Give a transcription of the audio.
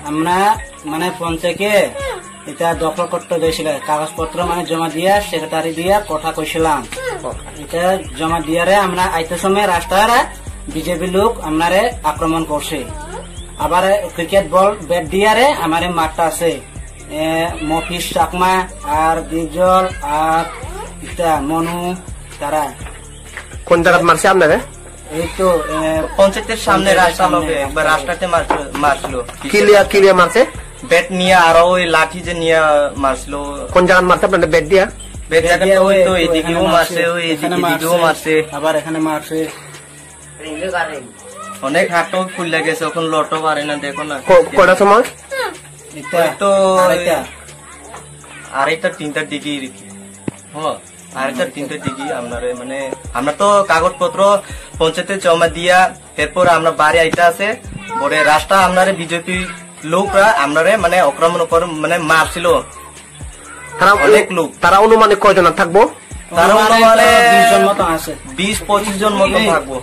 আমরা মানে ফোন থেকে এটা দখল করতে দিয়েছিল, কাগজপত্র মানে জমা দিয়া সেক্রেটারি দিয়া কথা কইছিলাম। এটা জমা দিয়ারে আমরা আইতে সময় রাস্তার বিজেপি লোক আমারে আক্রমণ করছে। আবার ক্রিকেট বল ব্যাট দিয়ারে আমার মাঠটা আছে মফিস চাকমা আর দিজল আর মনু তারা। কোন জায়গা মারছে আপনারে? এই তো পঞ্চায়েতের সামনে রাস্তা লগে একবার রাস্তাতে মারছিল। কিলিয়া মারছে? ব্যাট নিয়ে আর ওই লাঠি যে নিয়ে মারছিল। কোন জায়গা মারছে আপনাদের? ব্যাট দিয়া? ব্যাট জায়গা ওই তো এদিকেও মারছে, ওই এদিকেও মারছে, আবার এখানে মারছে। অনেক হাতও খুলে গেছে, এখন লটও পারে না। দেখো না কটার সময়? তো আড়াইটা 3টার দিকে আড়াইটা 3টার দিকে আপনারে মানে আমরা তো কাগজপত্র পঞ্চায়েতে জমা দিয়া এরপর আমরা বাড়ি আইতে আছে পরে রাস্তা আপনারে বিজেপি লোকরা আপনারে মানে আক্রমণ করে মানে মারছিল অনেক লোক। তারা অনুমানিক কয়জন থাকবো? তারা অনুমানে 20 জন মতো আছে, 20-25 জন মতো থাকবো।